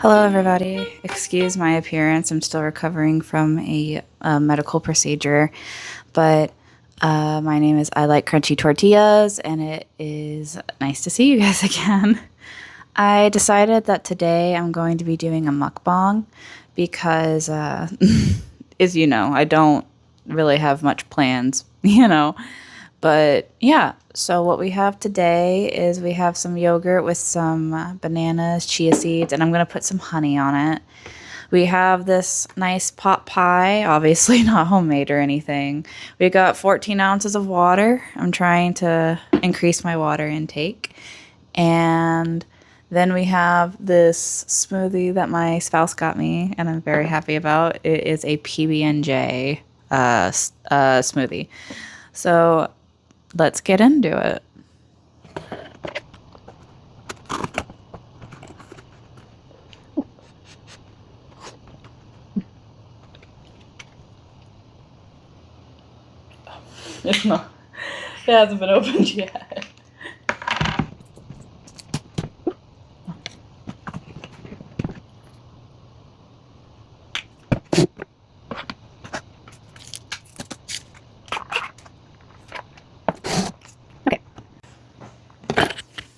Hello, everybody. Excuse my appearance. I'm still recovering from a medical procedure, but my name is I Like Crunchy Tortillas, and it is nice to see you guys again. I decided that today I'm going to be doing a mukbang because, as you know, I don't really have much plans, But yeah, so what we have today is we have some yogurt with some bananas, chia seeds, and I'm going to put some honey on it. We have this nice pot pie, obviously not homemade or anything. We got 14 ounces of water. I'm trying to increase my water intake. And then we have this smoothie that my spouse got me, and I'm very happy about. It is a PB&J smoothie. So let's get into it. It's not. It hasn't been opened yet.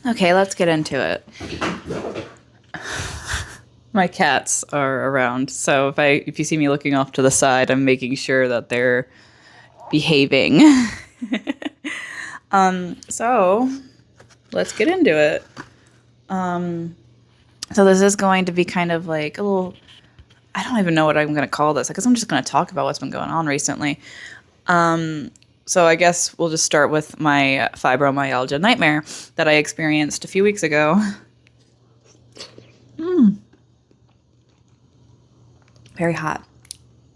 Okay, let's get into it. My cats are around, so if you see me looking off to the side, I'm making sure that they're behaving. So let's get into it. So this is going to be kind of like a little, I don't even know what I'm going to call this. I guess I'm just going to talk about what's been going on recently. So I guess we'll just start with my fibromyalgia nightmare that I experienced a few weeks ago. Very hot,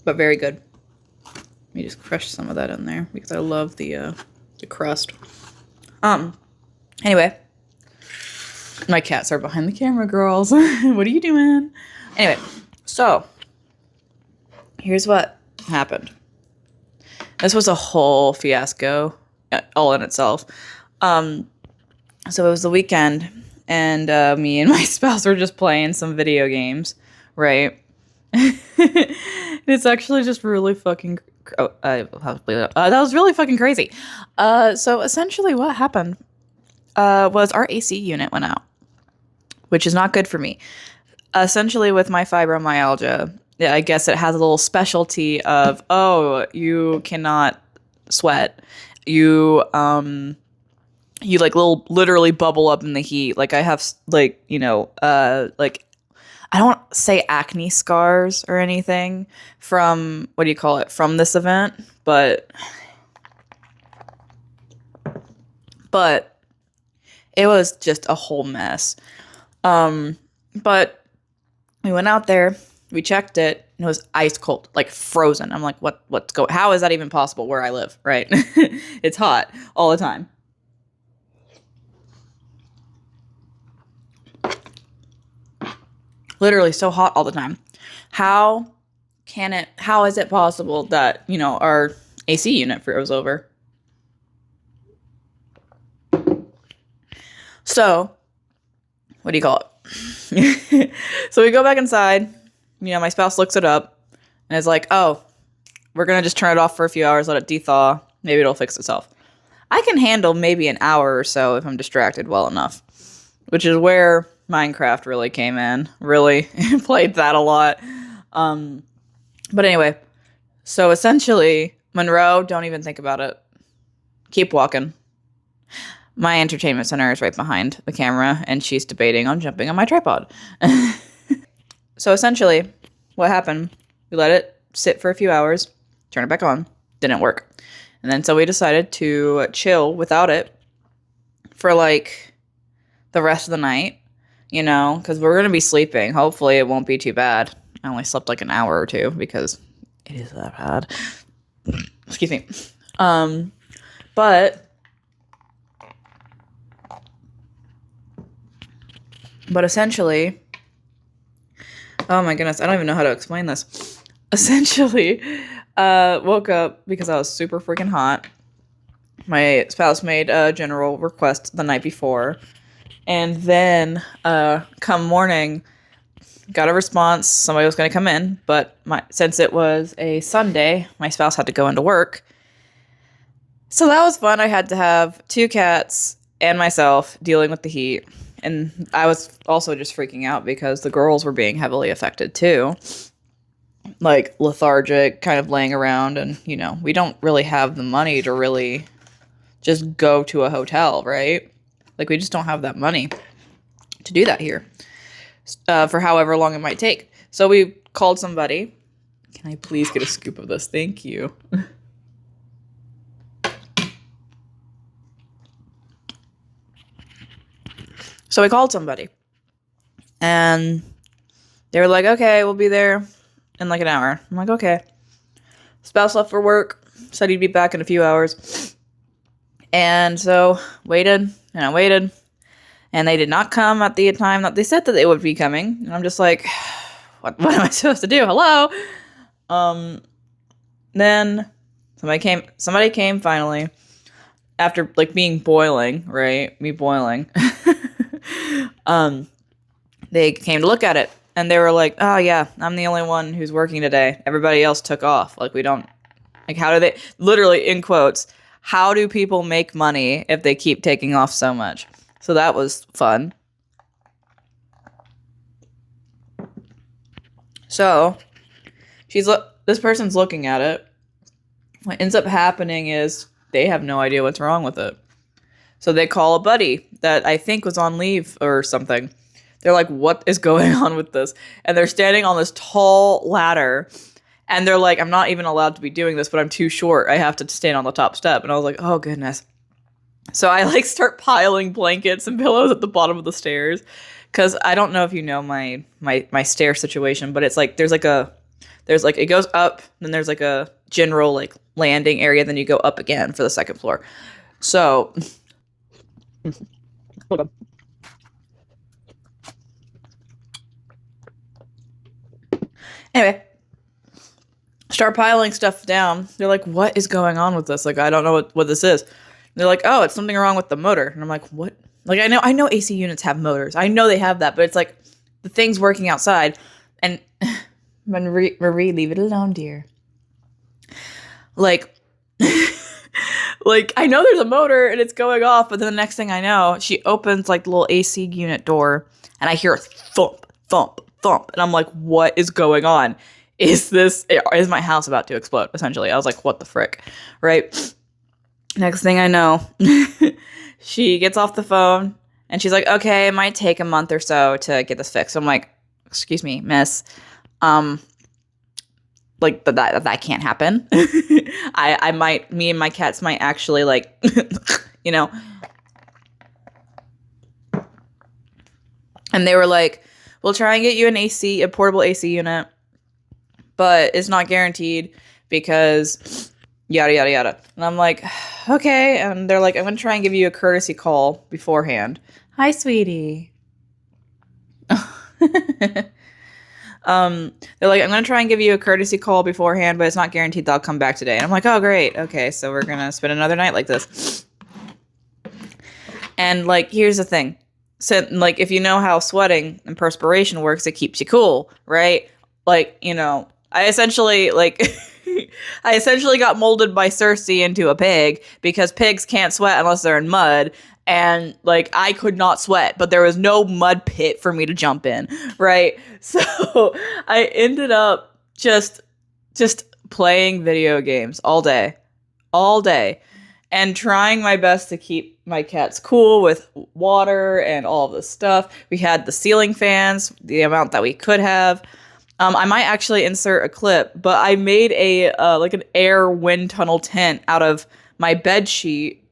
but very good. Let me just crush some of that in there because I love the crust. Anyway, my cats are behind the camera, girls. What are you doing? Anyway, so here's what happened. This was a whole fiasco, all in itself. So it was the weekend, and me and my spouse were just playing some video games, right? It's actually just really fucking. That was really fucking crazy. So essentially, what happened was our AC unit went out, which is not good for me. Essentially, with my fibromyalgia, yeah, I guess it has a little specialty of, oh, you cannot sweat. You like literally bubble up in the heat. Like I have like I don't say acne scars or anything from, what do you call it, from this event, but it was just a whole mess. But we went out there, we checked it, and it was ice cold, like frozen. I'm like, how is that even possible where I live, right? It's hot all the time. Literally so hot all the time. How is it possible that, our AC unit froze over? So, what do you call it? So we go back inside. My spouse looks it up and is like, oh, we're going to just turn it off for a few hours, let it dethaw. Maybe it'll fix itself. I can handle maybe an hour or so if I'm distracted well enough, which is where Minecraft really came in. Really played that a lot. But anyway, so essentially, Monroe, don't even think about it. Keep walking. My entertainment center is right behind the camera, and she's debating on jumping on my tripod. So essentially, what happened, we let it sit for a few hours, turn it back on, didn't work. And then so we decided to chill without it for like the rest of the night, because we're going to be sleeping. Hopefully it won't be too bad. I only slept like an hour or two because it is that bad. Excuse me. But essentially, oh my goodness, I don't even know how to explain this. Essentially, woke up because I was super freaking hot. My spouse made a general request the night before. And then, come morning, got a response. Somebody was going to come in, but since it was a Sunday, my spouse had to go into work. So that was fun. I had to have 2 cats and myself dealing with the heat. And I was also just freaking out because the girls were being heavily affected too. Like lethargic, kind of laying around. And, we don't really have the money to really just go to a hotel, right? Like, we just don't have that money to do that here for however long it might take. So we called somebody. Can I please get a scoop of this? Thank you. So we called somebody. And they were like, okay, we'll be there in like an hour. I'm like, okay. Spouse left for work. Said he'd be back in a few hours. And so waited, and I waited. And they did not come at the time that they said that they would be coming. And I'm just like, what am I supposed to do? Hello? Then somebody came finally. After like being boiling, right? Me boiling. They came to look at it. And they were like, oh yeah, I'm the only one who's working today. Everybody else took off. Like, we don't, like, how do they, literally in quotes, how do people make money if they keep taking off so much? So that was fun. So this person's looking at it. What ends up happening is they have no idea what's wrong with it. So they call a buddy that I think was on leave or something. They're like, what is going on with this? And they're standing on this tall ladder. And they're like, I'm not even allowed to be doing this, but I'm too short. I have to stand on the top step. And I was like, oh, goodness. So I like start piling blankets and pillows at the bottom of the stairs. Because I don't know if you know my stair situation, but it's like, it goes up, then there's like a general like landing area, then you go up again for the second floor. So, hold on. Anyway, start piling stuff down. They're like, what is going on with this? Like, I don't know what this is. And they're like, oh, it's something wrong with the motor. And I'm like, what? Like, I know AC units have motors. I know they have that, but it's like the thing's working outside. And Marie, leave it alone, dear. Like, like, I know there's a motor and it's going off, but then the next thing I know, she opens like the little AC unit door and I hear a thump, thump, thump. And I'm like, what is going on? Is my house about to explode? Essentially. I was like, what the frick? Right? Next thing I know, she gets off the phone and she's like, okay, it might take a month or so to get this fixed. So I'm like, excuse me, miss. Like, but that can't happen. Me and my cats might actually like, And they were like, we'll try and get you a portable AC unit, but it's not guaranteed because yada, yada, yada. And I'm like, okay. And they're like, I'm going to try and give you a courtesy call beforehand. Hi, sweetie. They're like, I'm going to try and give you a courtesy call beforehand, but it's not guaranteed that I'll come back today. And I'm like, oh, great. Okay, so we're going to spend another night like this. And, like, here's the thing. So, like, if you know how sweating and perspiration works, it keeps you cool, right? Like, I essentially got molded by Cersei into a pig because pigs can't sweat unless they're in mud. And, like, I could not sweat, but there was no mud pit for me to jump in, right? So I ended up just playing video games all day, and trying my best to keep my cats cool with water and all of this stuff. We had the ceiling fans, the amount that we could have. I might actually insert a clip, but I made an air wind tunnel tent out of my bed sheet.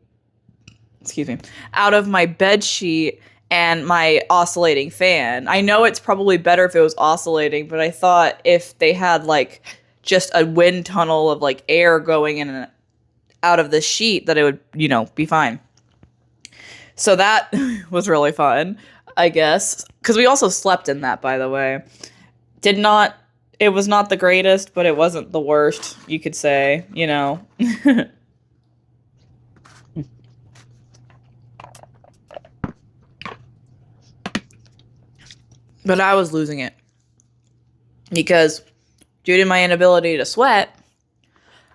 Out of my bed sheet and my oscillating fan. I know it's probably better if it was oscillating, but I thought if they had like just a wind tunnel of like air going in and out of the sheet that it would, be fine. So that was really fun, I guess. Because we also slept in that, by the way. It was not the greatest, but it wasn't the worst, you could say, But I was losing it. because due to my inability to sweat,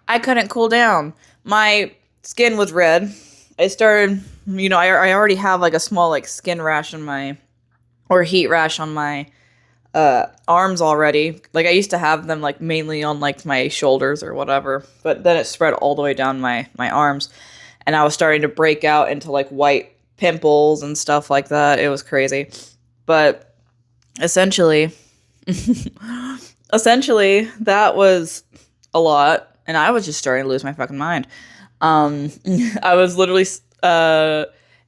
I couldn't cool down. My skin was red. I started, I already have like a small like skin rash on my, or heat rash on my arms already. Like I used to have them like mainly on like my shoulders or whatever, but then it spread all the way down my arms, and I was starting to break out into like white pimples and stuff like that. It was crazy. But essentially that was a lot, and I was just starting to lose my fucking mind. I was literally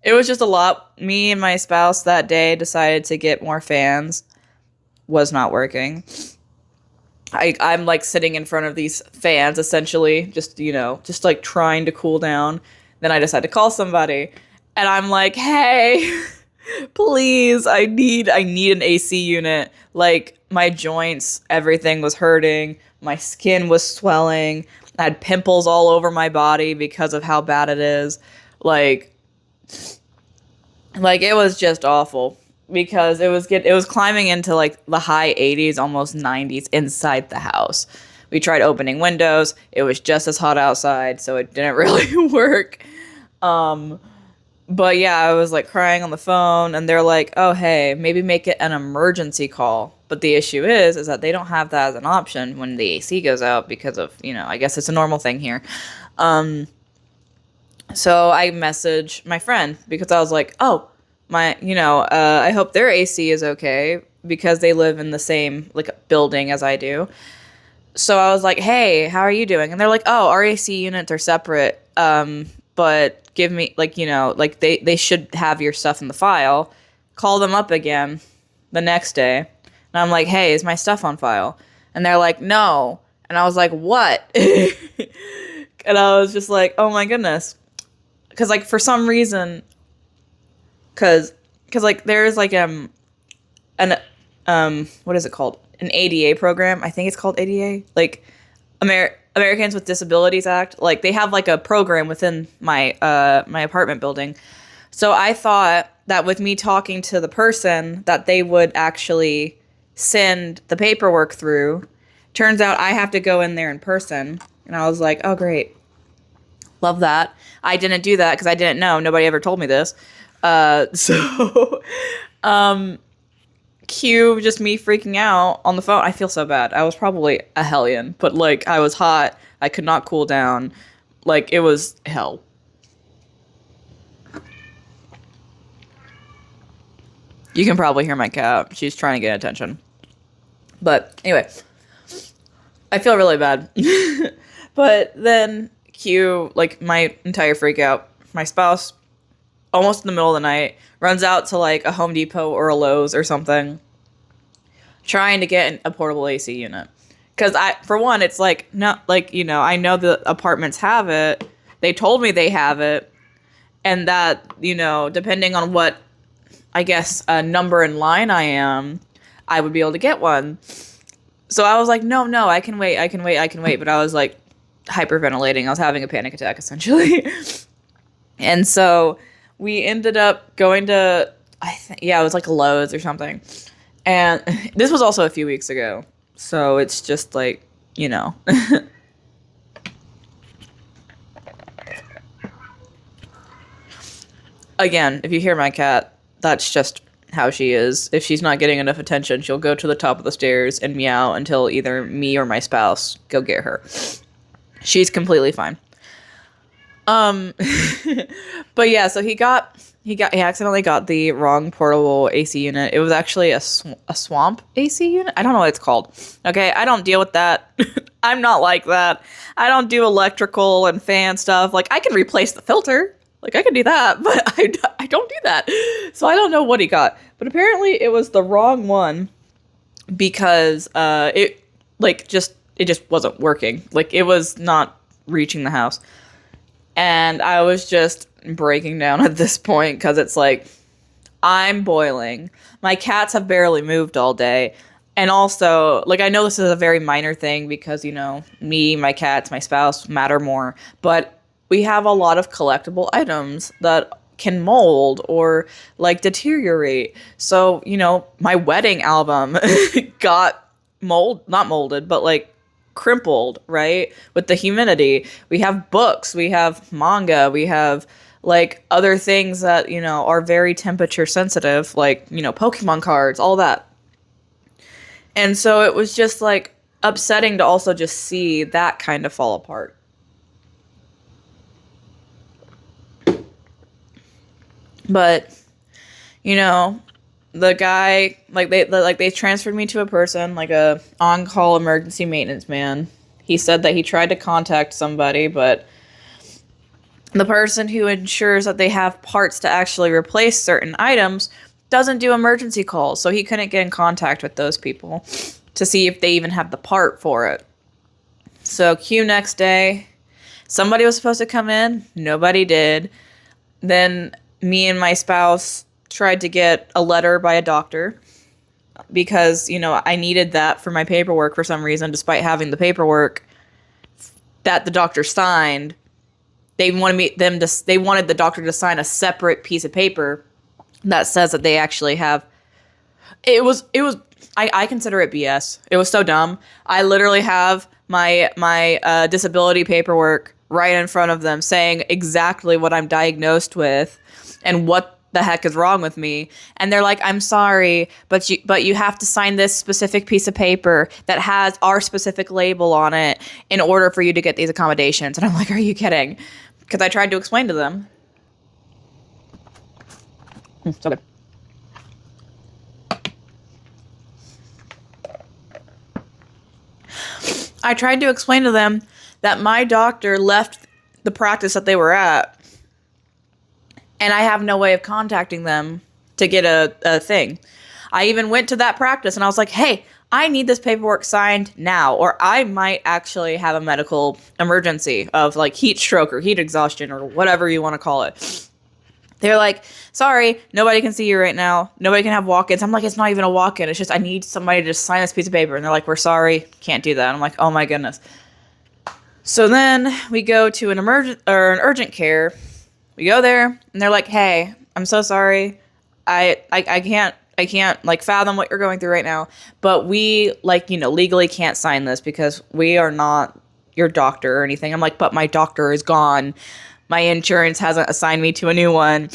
it was just a lot. Me and my spouse that day decided to get more fans. Was not working. I'm like sitting in front of these fans essentially, just like trying to cool down. Then I decide to call somebody, and I'm like, hey, please, I need an AC unit. Like my joints, everything was hurting. My skin was swelling. I had pimples all over my body because of how bad it is. Like it was just awful because it was climbing into like the high 80s, almost 90s inside the house. We tried opening windows. It was just as hot outside, so it didn't really work. But yeah, I was like crying on the phone, and they're like, "Oh, hey, maybe make it an emergency call." But the issue is that they don't have that as an option when the AC goes out because of, I guess it's a normal thing here. So I messaged my friend because I was like, "Oh, I hope their AC is okay," because they live in the same like building as I do. So I was like, "Hey, how are you doing?" And they're like, "Oh, our AC units are separate. But give me like they should have your stuff in the file." Call them up again the next day, and I'm like, "Hey, is my stuff on file?" And they're like, "No." And I was like, "What?" And I was just like, "Oh my goodness," because like for some reason, because like there's like an what is it called? An ADA program. I think it's called ADA, like Americans with Disabilities Act. Like they have like a program within my my apartment building. So I thought that with me talking to the person that they would actually send the paperwork through. Turns out I have to go in there in person. And I was like, "Oh great. Love that." I didn't do that because I didn't know. Nobody ever told me this. So cue just me freaking out on the phone. I feel so bad. I was probably a hellion, but like I was hot. I could not cool down. Like it was hell. You can probably hear my cat. She's trying to get attention. But anyway, I feel really bad. But then cue like my entire freak out. My spouse, almost in the middle of the night, runs out to like a Home Depot or a Lowe's or something, trying to get a portable AC unit. Because for one, it's like, not like, I know the apartments have it. They told me they have it. And that, depending on what, I guess, number in line I am, I would be able to get one. So I was like, no, I can wait. But I was like hyperventilating. I was having a panic attack, essentially. And so we ended up going to, it was like a Lowe's or something. And this was also a few weeks ago. So it's just like, Again, if you hear my cat, that's just how she is. If she's not getting enough attention, she'll go to the top of the stairs and meow until either me or my spouse go get her. She's completely fine. But yeah, so he accidentally got the wrong portable AC unit. It was actually a swamp AC unit. I don't know what it's called. Okay, I don't deal with that. I'm not like that. I don't do electrical and fan stuff. Like I can replace the filter. Like I can do that, but I don't do that. So I don't know what he got. But apparently it was the wrong one because it just wasn't working. Like it was not reaching the house. And I was just breaking down at this point because it's like, I'm boiling. My cats have barely moved all day. And also, like, I know this is a very minor thing because, me, my cats, my spouse matter more. But we have a lot of collectible items that can mold or, like, deteriorate. So, my wedding album got not molded, but like crumpled, right? With the humidity. We have books, we have manga, we have like other things that, are very temperature sensitive, like, Pokemon cards, all that. And so it was just like upsetting to also just see that kind of fall apart. But, the guy, like they transferred me to a person, like a on-call emergency maintenance man. He said that he tried to contact somebody, but the person who ensures that they have parts to actually replace certain items doesn't do emergency calls, so he couldn't get in contact with those people to see if they even have the part for it. So cue next day, somebody was supposed to come in, nobody did. Then me and my spouse tried to get a letter by a doctor because, I needed that for my paperwork for some reason, despite having the paperwork that the doctor signed. They wanted the doctor to sign a separate piece of paper that says that they actually have. I consider it BS. It was so dumb. I literally have my disability paperwork right in front of them saying exactly what I'm diagnosed with and what the heck is wrong with me. And they're like, I'm sorry, but you have to sign this specific piece of paper that has our specific label on it in order for you to get these accommodations. And I'm like, are you kidding? Because I tried to explain to them. So good. I tried to explain to them that my doctor left the practice that they were at, and I have no way of contacting them to get a thing. I even went to that practice and I was like, hey, I need this paperwork signed now, or I might actually have a medical emergency of like heat stroke or heat exhaustion or whatever you want to call it. They're like, sorry, nobody can see you right now. Nobody can have walk-ins. I'm like, it's not even a walk-in. It's just I need somebody to just sign this piece of paper. And they're like, we're sorry, can't do that. I'm like, oh my goodness. So then we go to an urgent care. We go there and they're like, hey, I'm so sorry. I can't like fathom what you're going through right now, but we legally can't sign this because we are not your doctor or anything. I'm like, but my doctor is gone. My insurance hasn't assigned me to a new one.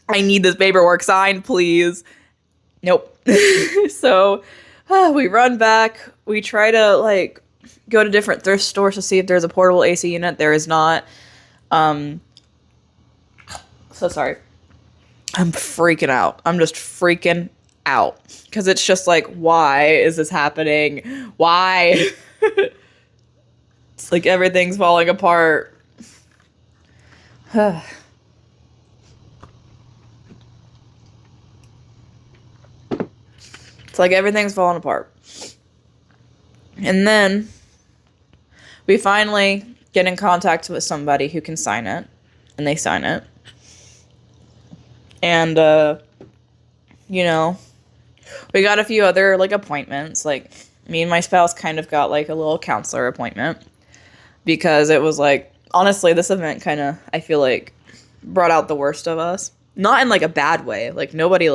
I need this paperwork signed, please. Nope. So we run back. We try to go to different thrift stores to see if there's a portable AC unit. There is not. So sorry. I'm freaking out. I'm just freaking out. Because it's just like, why is this happening? Why? It's like everything's falling apart. It's like everything's falling apart. And then we finally get in contact with somebody who can sign it. And they sign it. And, we got a few other, appointments. Like, me and my spouse kind of got, a little counselor appointment. Because it was, honestly, this event kind of, I feel like, brought out the worst of us. Not in, a bad way. Nobody,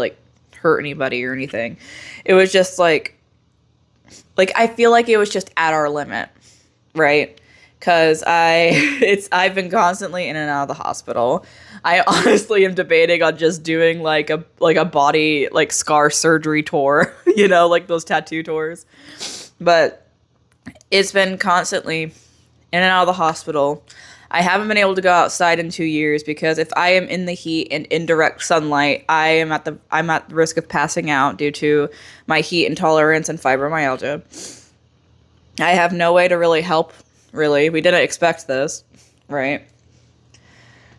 hurt anybody or anything. It was just, I feel like it was just at our limit. Right? Because I've been constantly in and out of the hospital. I honestly am debating on just doing a body scar surgery tour, those tattoo tours. But it's been constantly in and out of the hospital. I haven't been able to go outside in 2 years because if I am in the heat and in direct sunlight, I'm at the risk of passing out due to my heat intolerance and fibromyalgia. I have no way to really help. Really, we didn't expect this, right?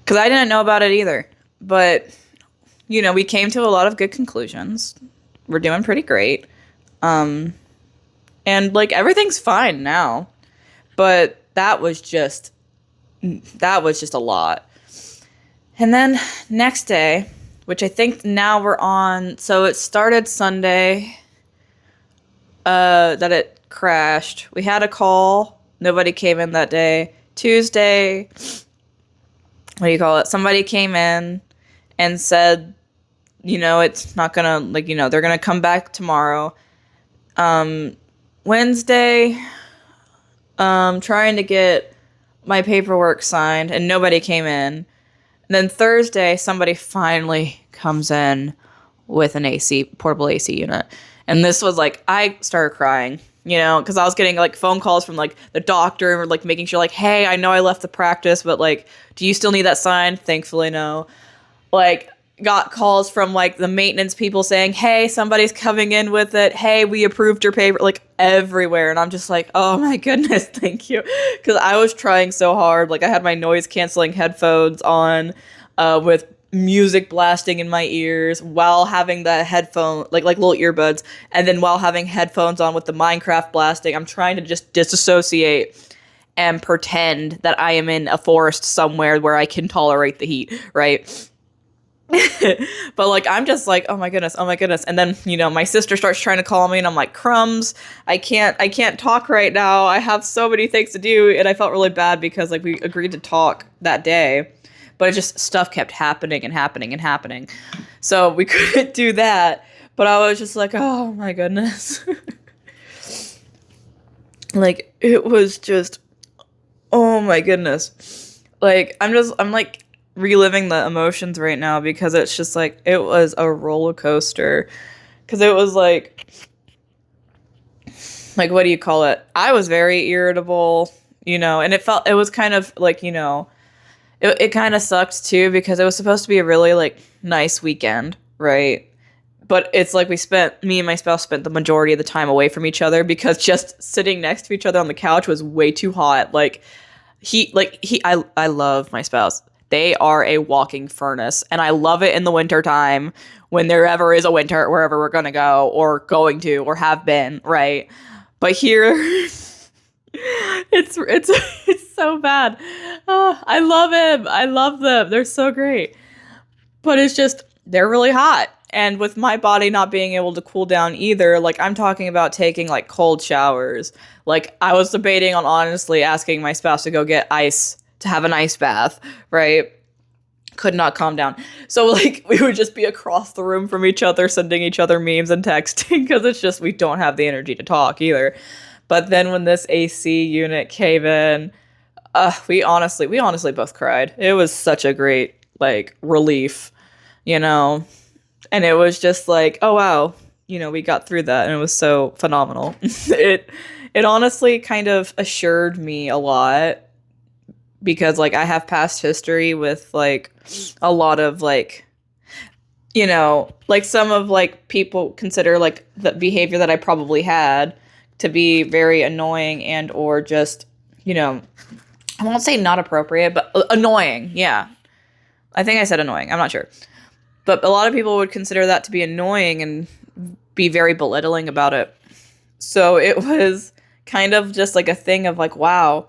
Because I didn't know about it either. But, we came to a lot of good conclusions. We're doing pretty great. And, everything's fine now. But that was just a lot. And then next day, which I think now we're on, so it started Sunday, that it crashed. We had a call. Nobody came in that day. Tuesday, somebody came in and said, it's not gonna, they're gonna come back tomorrow. Wednesday, trying to get my paperwork signed, and nobody came in. And then Thursday, somebody finally comes in with an portable AC unit. And this was like, I started crying, because I was getting like phone calls from like the doctor and like making sure like, hey, I know I left the practice, but like, do you still need that signed? Thankfully, no. Like, got calls from like the maintenance people saying, hey, somebody's coming in with it. Hey, we approved your paper, like everywhere. And I'm just like, oh my goodness, thank you. Because I was trying so hard. Like I had my noise canceling headphones on with music blasting in my ears while having the headphone, like little earbuds. And then while having headphones on with the Minecraft blasting, I'm trying to just disassociate and pretend that I am in a forest somewhere where I can tolerate the heat, right? But like I'm just like, oh my goodness, and then my sister starts trying to call me and I'm like, crumbs, I can't talk right now, I have so many things to do. And I felt really bad because like we agreed to talk that day, but it just stuff kept happening and happening and happening, so we couldn't do that. But I was just like, oh my goodness. Like it was just, oh my goodness, like I'm like reliving the emotions right now because it's just like it was a roller coaster, because it was like what do you call it, I was very irritable, and it was kind of like, it kind of sucked too because it was supposed to be a really like nice weekend, right? But it's like me and my spouse spent the majority of the time away from each other because just sitting next to each other on the couch was way too hot. I love my spouse. They are a walking furnace, and I love it in the winter time when there ever is a winter wherever we're going to go or going to or have been, right? But here, it's so bad. Oh, I love him. I love them. They're so great. But it's just, they're really hot. And with my body not being able to cool down either, like I'm talking about taking like cold showers. Like I was debating on honestly asking my spouse to go get ice to have an ice bath, right? Could not calm down. So like we would just be across the room from each other, sending each other memes and texting, because it's just we don't have the energy to talk either. But then when this AC unit came in, we honestly both cried. It was such a great like relief, and it was just like, oh wow, we got through that, and it was so phenomenal. It honestly kind of assured me a lot, because like I have past history with like a lot of like, like some of like people consider like the behavior that I probably had to be very annoying and or just, I won't say not appropriate, but annoying. Yeah. I think I said annoying. I'm not sure. But a lot of people would consider that to be annoying and be very belittling about it. So it was kind of just like a thing of like, wow,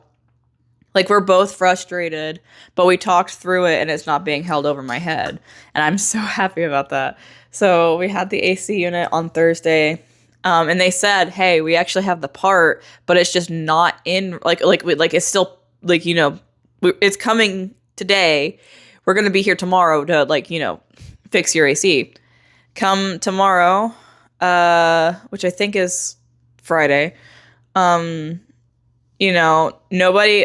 like we're both frustrated, but we talked through it and it's not being held over my head. And I'm so happy about that. So we had the AC unit on Thursday. And they said, hey, we actually have the part, but it's just not in like it's still like, it's coming today. We're going to be here tomorrow to like, fix your AC. Come tomorrow, which I think is Friday. Nobody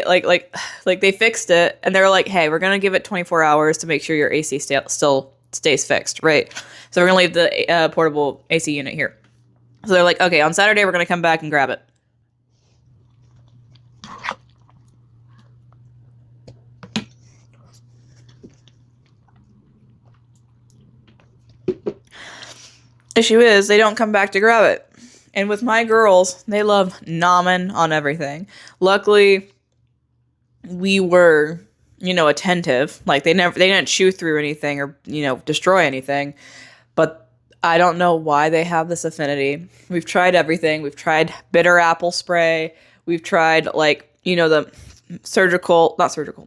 like they fixed it and they're like, hey, we're going to give it 24 hours to make sure your AC still stays fixed. Right. So we're going to leave the portable AC unit here. So they're like, okay, on Saturday, we're going to come back and grab it. Issue is, they don't come back to grab it. And with my girls, they love nomming on everything. Luckily, we were, attentive. Like, they didn't chew through anything or, destroy anything. But I don't know why they have this affinity. We've tried everything. We've tried bitter apple spray. We've tried, like, the not surgical,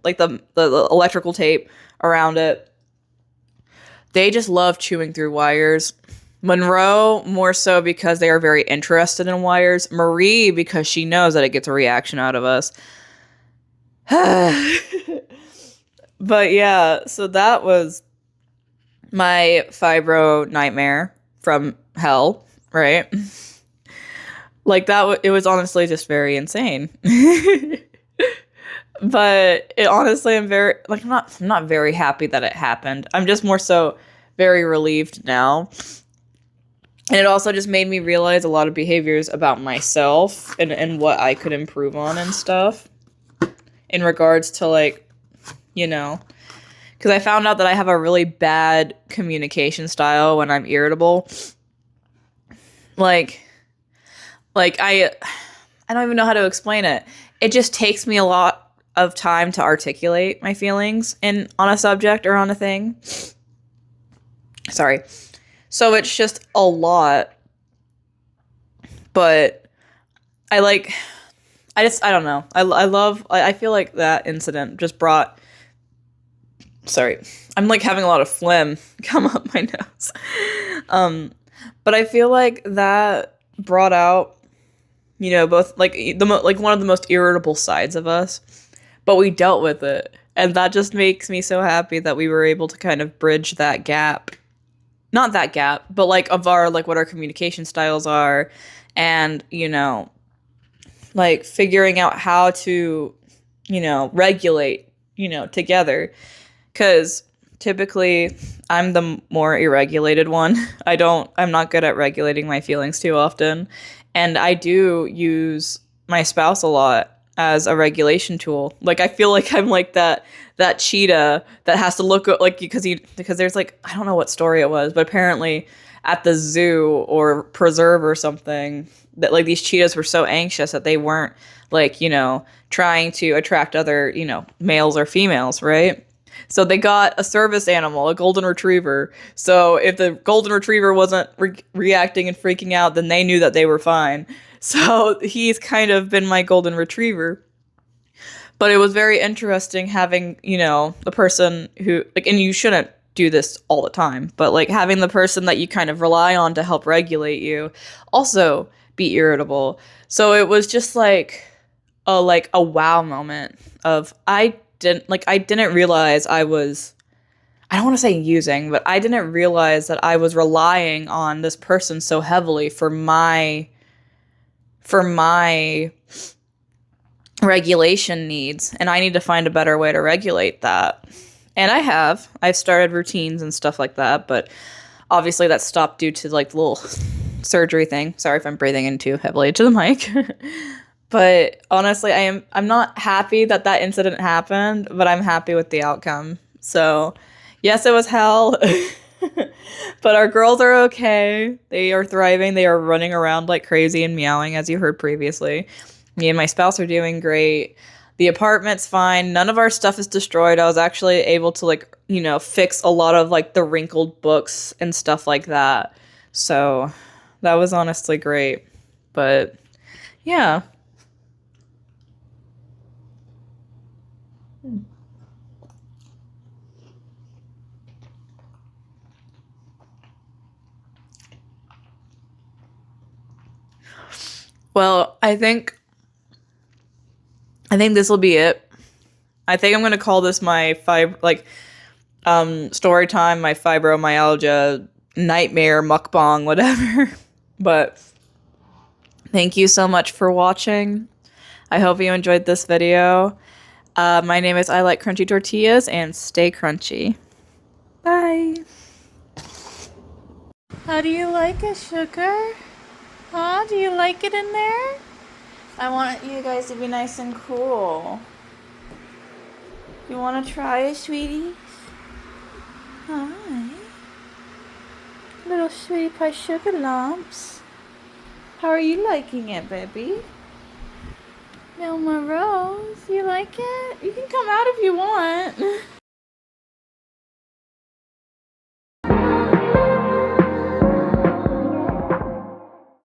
like the electrical tape around it. They just love chewing through wires. Monroe, more so because they are very interested in wires. Marie, because she knows that it gets a reaction out of us. But yeah, so that was my fibro nightmare from hell, right? Like it was honestly just very insane. But it honestly, I'm very like I'm not very happy that it happened. I'm just more so very relieved now. And it also just made me realize a lot of behaviors about myself and what I could improve on and stuff in regards to like, you know, because I found out that I have a really bad communication style when I'm irritable. Like I don't even know how to explain it. It just takes me a lot of time to articulate my feelings on a subject or on a thing. Sorry. So it's just a lot. But I don't know. I feel like that incident just brought, sorry, I'm like having a lot of phlegm come up my nose. But I feel like that brought out, you know, both like like one of the most irritable sides of us, but we dealt with it. And that just makes me so happy that we were able to kind of bridge that gap. Not that gap, but like of our, like what our communication styles are and, you know, like figuring out how to, you know, regulate, you know, together. 'Cause typically I'm the more irregulated one. I'm not good at regulating my feelings too often. And I do use my spouse a lot as a regulation tool. Like I feel like I'm like that cheetah that has to look like because there's like, I don't know what story it was, but apparently at the zoo or preserve or something that like these cheetahs were so anxious that they weren't like, you know, trying to attract other, you know, males or females, right? So they got a service animal, a golden retriever. So if the golden retriever wasn't reacting and freaking out, then they knew that they were fine. So he's kind of been my golden retriever. But it was very interesting having, you know, the person who, like, and you shouldn't do this all the time, but like having the person that you kind of rely on to help regulate you also be irritable. So it was just like a wow moment of I didn't realize I don't want to say using, but I didn't realize that I was relying on this person so heavily for my regulation needs, and I need to find a better way to regulate that. And I've started routines and stuff like that, but obviously that stopped due to like the little surgery thing. Sorry if I'm breathing in too heavily to the mic. But honestly, I'm not happy that incident happened, but I'm happy with the outcome. So, yes, it was hell. But our girls are okay. They are thriving. They are running around like crazy and meowing, as you heard previously. Me and my spouse are doing great. The apartment's fine. None of our stuff is destroyed. I was actually able to, like, you know, fix a lot of like the wrinkled books and stuff like that. So that was honestly great. But yeah. Well, I think this will be it. I think I'm gonna call this my story time, my fibromyalgia nightmare mukbang, whatever. But thank you so much for watching. I hope you enjoyed this video. My name is I Like Crunchy Tortillas, and stay crunchy. Bye. How do you like it, sugar? Huh? Do you like it in there? I want you guys to be nice and cool. You want to try it, sweetie? Hi. Little sweetie pie sugar lumps. How are you liking it, baby? Wilma Rose, you like it? You can come out if you want.